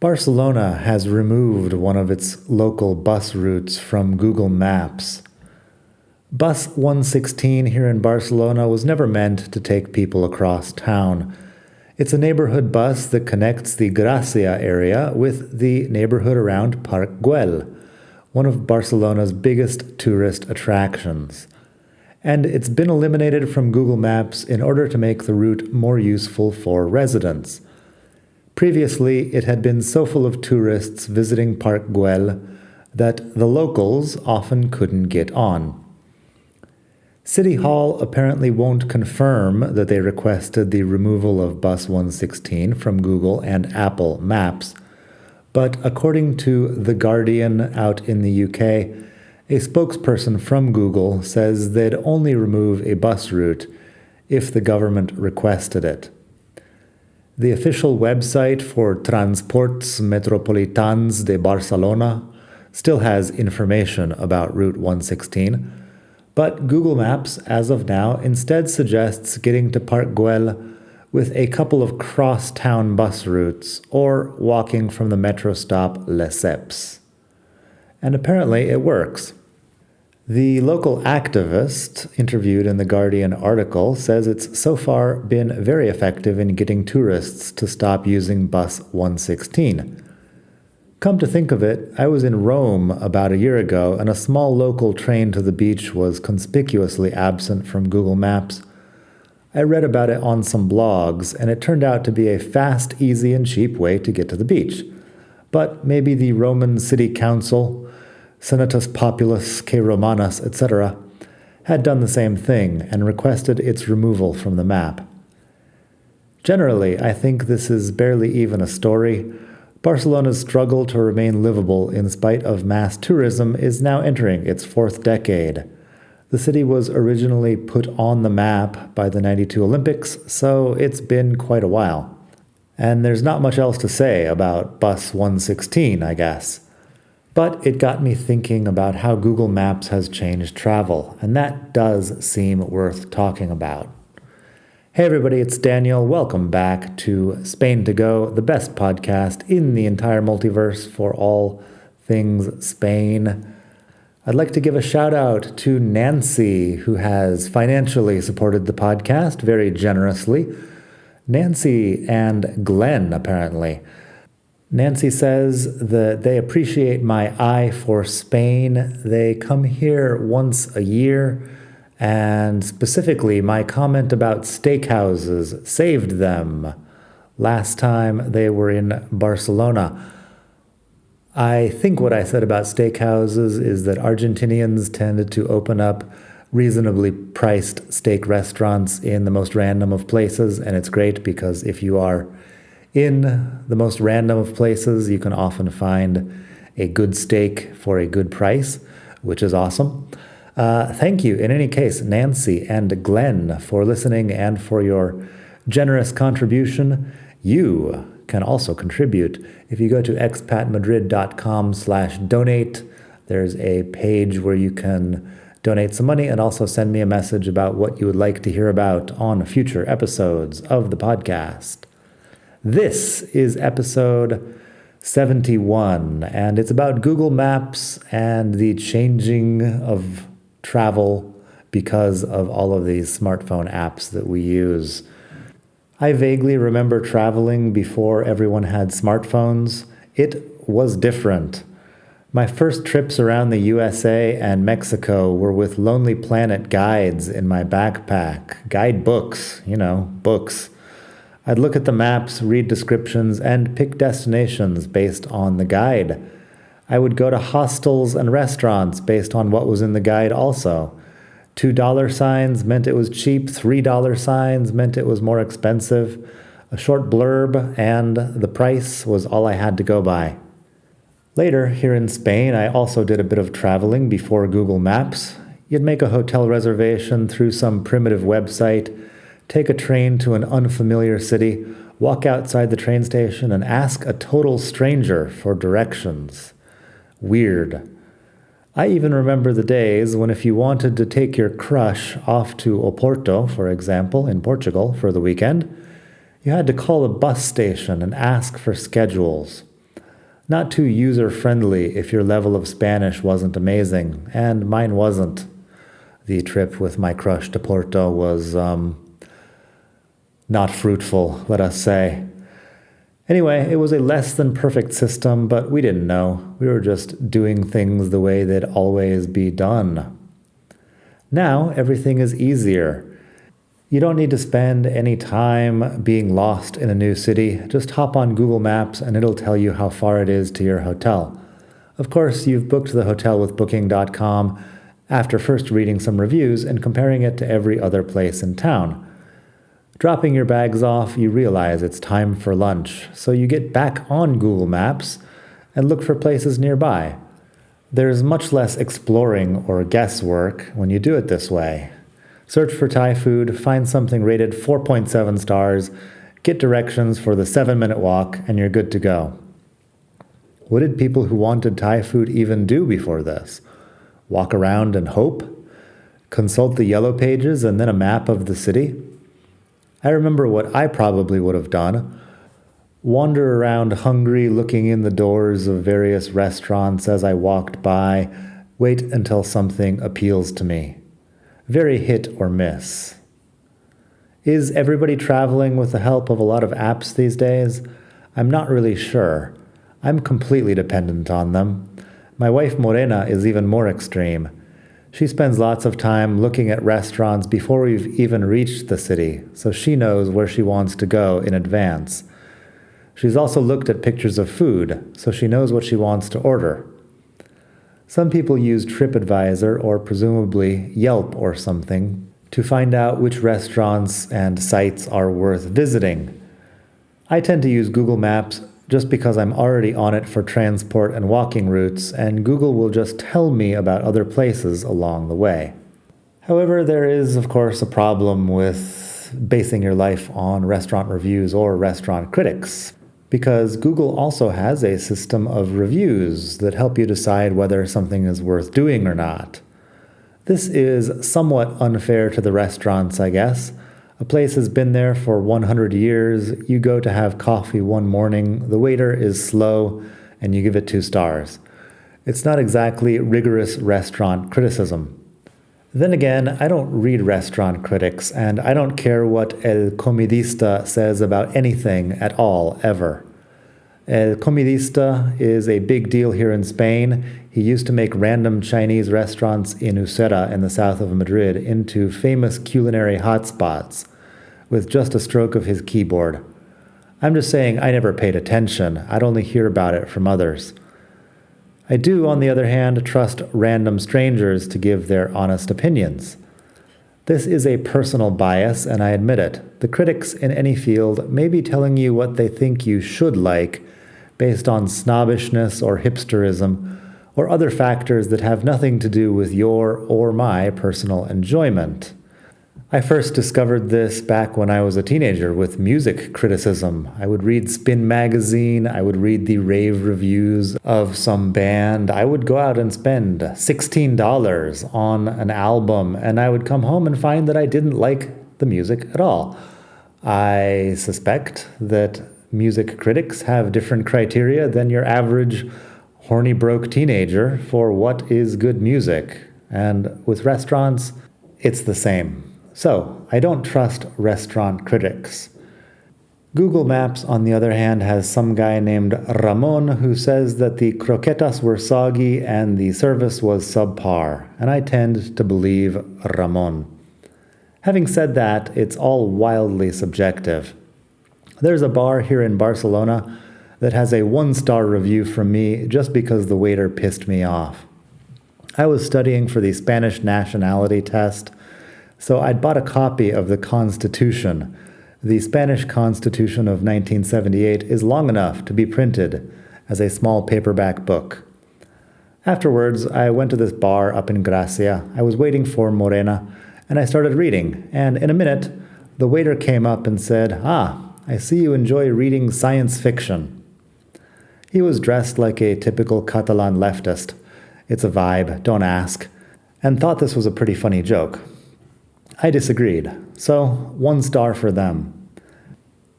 Barcelona has removed one of its local bus routes from Google Maps. Bus 116 here in Barcelona was never meant to take people across town. It's a neighborhood bus that connects the Gracia area with the neighborhood around Park Güell, one of Barcelona's biggest tourist attractions. And it's been eliminated from Google Maps in order to make the route more useful for residents. Previously, it had been so full of tourists visiting Park Güell that the locals often couldn't get on. City Hall apparently won't confirm that they requested the removal of Bus 116 from Google and Apple Maps, but according to The Guardian out in the UK, a spokesperson from Google says they'd only remove a bus route if the government requested it. The official website for Transports Metropolitans de Barcelona still has information about Route 116, but Google Maps, as of now, instead suggests getting to Park Güell with a couple of cross-town bus routes or walking from the metro stop Lesseps. And apparently it works. The local activist interviewed in the Guardian article says it's so far been very effective in getting tourists to stop using Bus 116. Come to think of it, I was in Rome about a year ago, and a small local train to the beach was conspicuously absent from Google Maps. I read about it on some blogs, and it turned out to be a fast, easy, and cheap way to get to the beach. But maybe the Roman City Council, Senatus Populus que Romanus, etc., had done the same thing and requested its removal from the map. Generally, I think this is barely even a story. Barcelona's struggle to remain livable in spite of mass tourism is now entering its fourth decade. The city was originally put on the map by the '92 Olympics, so it's been quite a while. And there's not much else to say about Bus 116, I guess. But it got me thinking about how Google Maps has changed travel, and that does seem worth talking about. Hey everybody, it's Daniel. Welcome back to Spain to Go, the best podcast in the entire multiverse for all things Spain. I'd like to give a shout out to Nancy, who has financially supported the podcast very generously. Nancy and Glenn, apparently. Nancy says that they appreciate my eye for Spain. They come here once a year, and specifically my comment about steakhouses saved them last time they were in Barcelona. I think what I said about steakhouses is that Argentinians tended to open up reasonably priced steak restaurants in the most random of places, and it's great because if you are in the most random of places, you can often find a good steak for a good price, which is awesome. Thank you, in any case, Nancy and Glenn, for listening and for your generous contribution. You can also contribute. If you go to expatmadrid.com/donate, there's a page where you can donate some money and also send me a message about what you would like to hear about on future episodes of the podcast. This is episode 71, and it's about Google Maps and the changing of travel because of all of these smartphone apps that we use. I vaguely remember traveling before everyone had smartphones. It was different. My first trips around the USA and Mexico were with Lonely Planet guides in my backpack. Guidebooks, books. I'd look at the maps, read descriptions, and pick destinations based on the guide. I would go to hostels and restaurants based on what was in the guide also. $2 signs meant it was cheap, $3 signs meant it was more expensive. A short blurb and the price was all I had to go by. Later, here in Spain, I also did a bit of traveling before Google Maps. You'd make a hotel reservation through some primitive website, take a train to an unfamiliar city, walk outside the train station, and ask a total stranger for directions. Weird. I even remember the days when if you wanted to take your crush off to Oporto, for example, in Portugal for the weekend, you had to call a bus station and ask for schedules. Not too user-friendly if your level of Spanish wasn't amazing, and mine wasn't. The trip with my crush to Porto was, not fruitful, let us say. Anyway, it was a less than perfect system, but we didn't know. We were just doing things the way they'd always be done. Now, everything is easier. You don't need to spend any time being lost in a new city. Just hop on Google Maps and it'll tell you how far it is to your hotel. Of course, you've booked the hotel with Booking.com after first reading some reviews and comparing it to every other place in town. Dropping your bags off, you realize it's time for lunch, so you get back on Google Maps and look for places nearby. There's much less exploring or guesswork when you do it this way. Search for Thai food, find something rated 4.7 stars, get directions for the 7-minute walk, and you're good to go. What did people who wanted Thai food even do before this? Walk around and hope? Consult the yellow pages and then a map of the city? I remember what I probably would have done. Wander around hungry, looking in the doors of various restaurants as I walked by, wait until something appeals to me. Very hit or miss. Is everybody traveling with the help of a lot of apps these days? I'm not really sure. I'm completely dependent on them. My wife Morena is even more extreme. She spends lots of time looking at restaurants before we've even reached the city, so she knows where she wants to go in advance. She's also looked at pictures of food, so she knows what she wants to order. Some people use TripAdvisor or presumably Yelp or something to find out which restaurants and sites are worth visiting. I tend to use Google Maps just because I'm already on it for transport and walking routes, and Google will just tell me about other places along the way. However, there is, of course, a problem with basing your life on restaurant reviews or restaurant critics, because Google also has a system of reviews that help you decide whether something is worth doing or not. This is somewhat unfair to the restaurants, I guess. A place has been there for 100 years, you go to have coffee one morning, the waiter is slow, and you give it 2 stars. It's not exactly rigorous restaurant criticism. Then again, I don't read restaurant critics, and I don't care what El Comidista says about anything at all, ever. El Comidista is a big deal here in Spain. He used to make random Chinese restaurants in Usera in the south of Madrid into famous culinary hotspots with just a stroke of his keyboard. I'm just saying I never paid attention. I'd only hear about it from others. I do, on the other hand, trust random strangers to give their honest opinions. This is a personal bias, and I admit it. The critics in any field may be telling you what they think you should like based on snobbishness or hipsterism or other factors that have nothing to do with your or my personal enjoyment. I first discovered this back when I was a teenager with music criticism. I would read Spin magazine, I would read the rave reviews of some band. I would go out and spend $16 on an album, and I would come home and find that I didn't like the music at all. I suspect that music critics have different criteria than your average horny broke teenager for what is good music. And with restaurants, it's the same. So, I don't trust restaurant critics. Google Maps, on the other hand, has some guy named Ramon who says that the croquetas were soggy and the service was subpar, and I tend to believe Ramon. Having said that, it's all wildly subjective. There's a bar here in Barcelona that has a 1-star review from me just because the waiter pissed me off. I was studying for the Spanish nationality test, so I'd bought a copy of the Constitution. The Spanish Constitution of 1978 is long enough to be printed as a small paperback book. Afterwards, I went to this bar up in Gracia. I was waiting for Morena, and I started reading, and in a minute, the waiter came up and said, I see you enjoy reading science fiction." He was dressed like a typical Catalan leftist. It's a vibe, don't ask, and thought this was a pretty funny joke. I disagreed, so 1 star for them.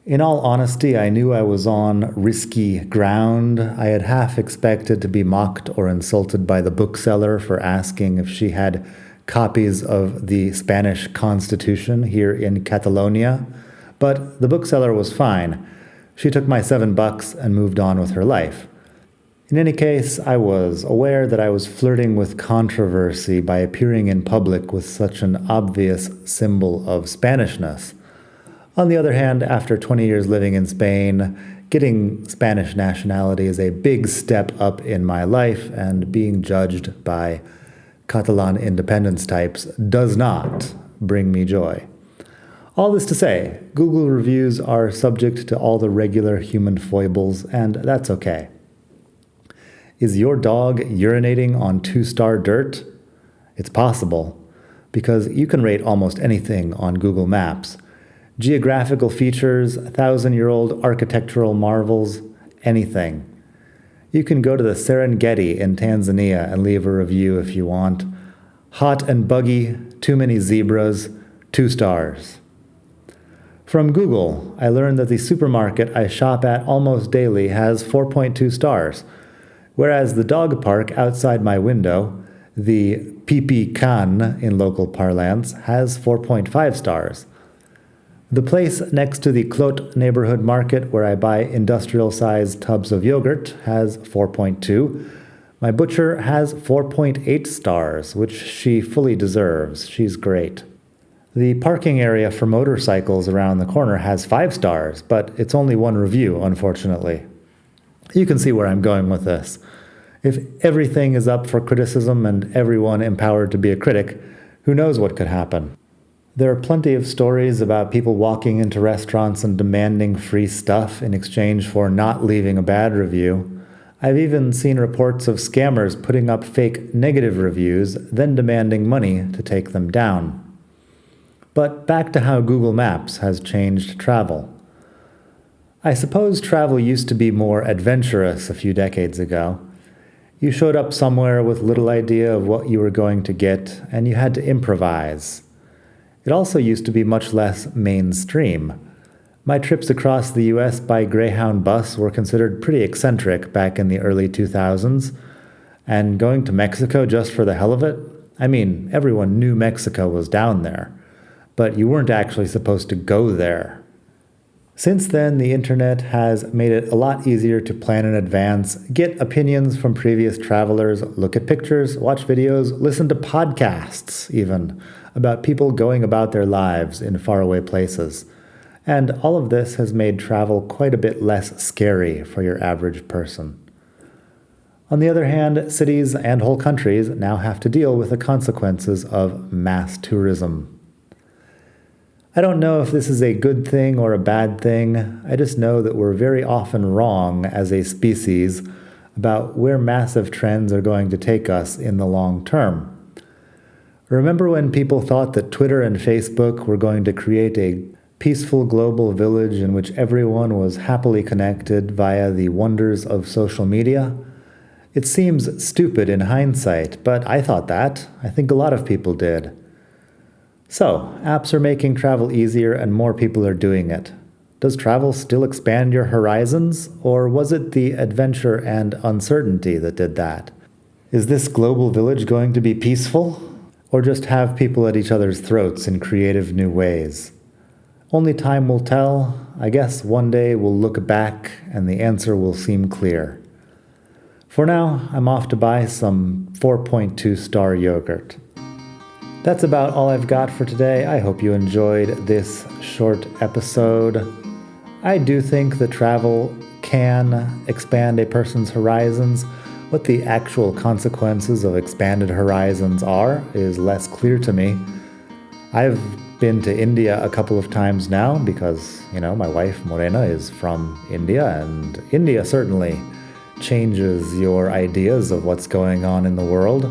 In all honesty, I knew I was on risky ground. I had half expected to be mocked or insulted by the bookseller for asking if she had copies of the Spanish Constitution here in Catalonia, but the bookseller was fine. She took my $7 and moved on with her life. In any case, I was aware that I was flirting with controversy by appearing in public with such an obvious symbol of Spanishness. On the other hand, after 20 years living in Spain, getting Spanish nationality is a big step up in my life, and being judged by Catalan independence types does not bring me joy. All this to say, Google reviews are subject to all the regular human foibles, and that's okay. Is your dog urinating on 2-star dirt? It's possible, because you can rate almost anything on Google Maps. Geographical features, 1,000-year-old architectural marvels, anything. You can go to the Serengeti in Tanzania and leave a review if you want. Hot and buggy, too many zebras, 2 stars. From Google, I learned that the supermarket I shop at almost daily has 4.2 stars, whereas the dog park outside my window, the Pipi Khan in local parlance, has 4.5 stars. The place next to the Clot neighborhood market where I buy industrial-sized tubs of yogurt has 4.2. My butcher has 4.8 stars, which she fully deserves. She's great. The parking area for motorcycles around the corner has 5 stars, but it's only one review, unfortunately. You can see where I'm going with this. If everything is up for criticism and everyone empowered to be a critic, who knows what could happen? There are plenty of stories about people walking into restaurants and demanding free stuff in exchange for not leaving a bad review. I've even seen reports of scammers putting up fake negative reviews, then demanding money to take them down. But back to how Google Maps has changed travel. I suppose travel used to be more adventurous a few decades ago. You showed up somewhere with little idea of what you were going to get, and you had to improvise. It also used to be much less mainstream. My trips across the US by Greyhound bus were considered pretty eccentric back in the early 2000s. And going to Mexico just for the hell of it? I mean, everyone knew Mexico was down there, but you weren't actually supposed to go there. Since then, the internet has made it a lot easier to plan in advance, get opinions from previous travelers, look at pictures, watch videos, listen to podcasts even, about people going about their lives in faraway places. And all of this has made travel quite a bit less scary for your average person. On the other hand, cities and whole countries now have to deal with the consequences of mass tourism. I don't know if this is a good thing or a bad thing. I just know that we're very often wrong as a species about where massive trends are going to take us in the long term. Remember when people thought that Twitter and Facebook were going to create a peaceful global village in which everyone was happily connected via the wonders of social media? It seems stupid in hindsight, but I thought that. I think a lot of people did. So, apps are making travel easier and more people are doing it. Does travel still expand your horizons, or was it the adventure and uncertainty that did that? Is this global village going to be peaceful? Or just have people at each other's throats in creative new ways? Only time will tell. I guess one day we'll look back and the answer will seem clear. For now, I'm off to buy some 4.2 star yogurt. That's about all I've got for today. I hope you enjoyed this short episode. I do think that travel can expand a person's horizons. What the actual consequences of expanded horizons are is less clear to me. I've been to India a couple of times now because, my wife Morena is from India, and India certainly changes your ideas of what's going on in the world.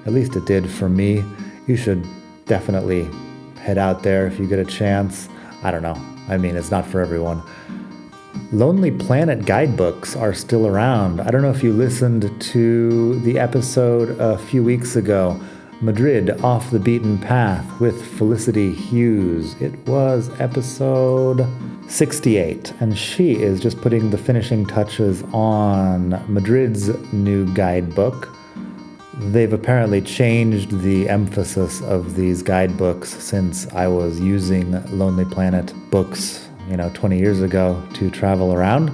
At least it did for me. You should definitely head out there if you get a chance. I don't know. I mean, it's not for everyone. Lonely Planet guidebooks are still around. I don't know if you listened to the episode a few weeks ago Madrid Off the Beaten Path with Felicity Hughes. It was episode 68, and she is just putting the finishing touches on Madrid's new guidebook. They've apparently changed the emphasis of these guidebooks since I was using Lonely Planet books, 20 years ago to travel around.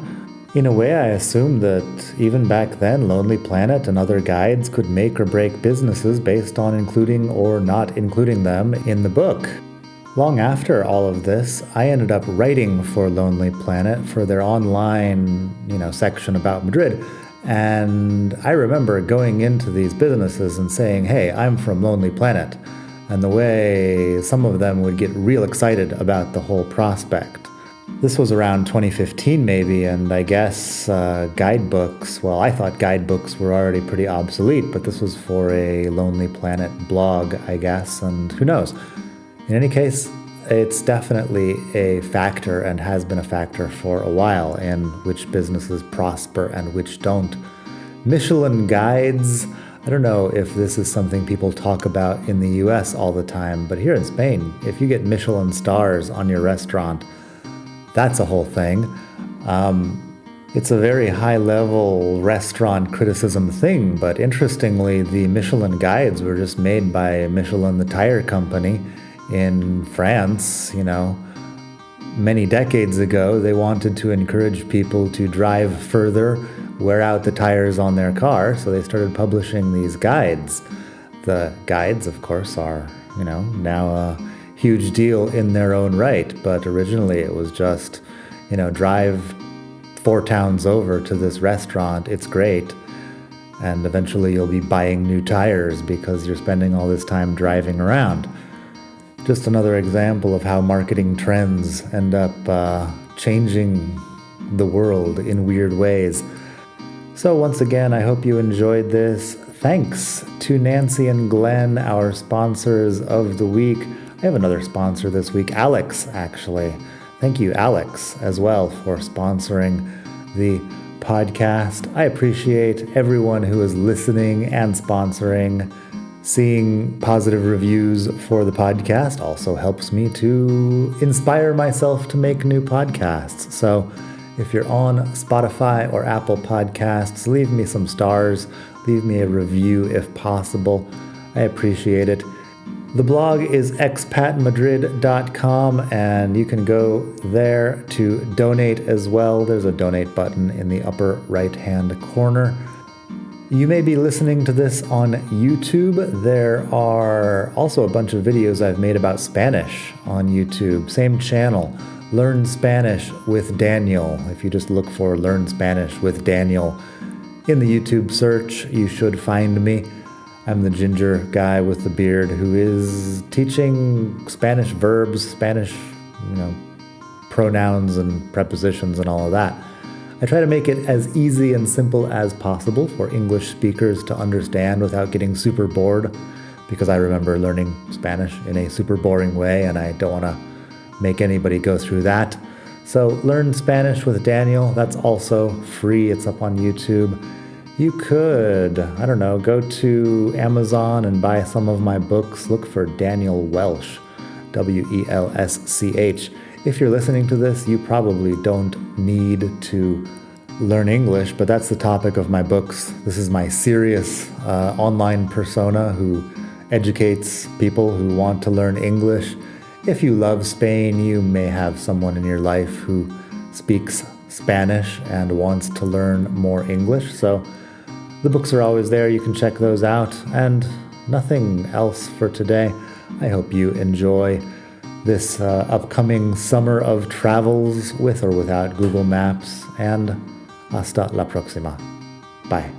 In a way, I assumed that even back then, Lonely Planet and other guides could make or break businesses based on including or not including them in the book. Long after all of this, I ended up writing for Lonely Planet for their online, section about Madrid. And I remember going into these businesses and saying, hey, I'm from Lonely Planet. And the way some of them would get real excited about the whole prospect. This was around 2015 maybe, and I guess guidebooks, well, I thought guidebooks were already pretty obsolete, but this was for a Lonely Planet blog, I guess, and who knows. In any case, it's definitely a factor and has been a factor for a while in which businesses prosper and which don't. Michelin guides, I don't know if this is something people talk about in the US all the time, but here in Spain, if you get Michelin stars on your restaurant, that's a whole thing. It's a very high-level restaurant criticism thing, but interestingly, the Michelin guides were just made by Michelin, the tire company, in France, many decades ago. They wanted to encourage people to drive further, wear out the tires on their car, so they started publishing these guides. The guides, of course, are, now a huge deal in their own right, but originally it was just, drive 4 towns over to this restaurant, it's great, and eventually you'll be buying new tires because you're spending all this time driving around. Just another example of how marketing trends end up changing the world in weird ways. So once again, I hope you enjoyed this. Thanks to Nancy and Glenn, our sponsors of the week. I have another sponsor this week, Alex, actually. Thank you, Alex, as well, for sponsoring the podcast. I appreciate everyone who is listening and sponsoring. Seeing positive reviews for the podcast also helps me to inspire myself to make new podcasts. So if you're on Spotify or Apple Podcasts, leave me some stars, leave me a review if possible. I appreciate it. The blog is expatmadrid.com, and you can go there to donate as well. There's a donate button in the upper right-hand corner. You may be listening to this on YouTube. There are also a bunch of videos I've made about Spanish on YouTube. Same channel, Learn Spanish with Daniel. If you just look for Learn Spanish with Daniel in the YouTube search, you should find me. I'm the ginger guy with the beard who is teaching Spanish verbs, Spanish, pronouns and prepositions and all of that. I try to make it as easy and simple as possible for English speakers to understand without getting super bored, because I remember learning Spanish in a super boring way and I don't want to make anybody go through that. So Learn Spanish with Daniel, that's also free. It's up on YouTube. You could, go to Amazon and buy some of my books. Look for Daniel Welsh, Welsch. If you're listening to this, you probably don't need to learn English, but that's the topic of my books. This is my serious online persona who educates people who want to learn English. If you love Spain, you may have someone in your life who speaks Spanish and wants to learn more English. So the books are always there. You can check those out. And nothing else for today. I hope you enjoy this upcoming summer of travels with or without Google Maps. And hasta la próxima. Bye.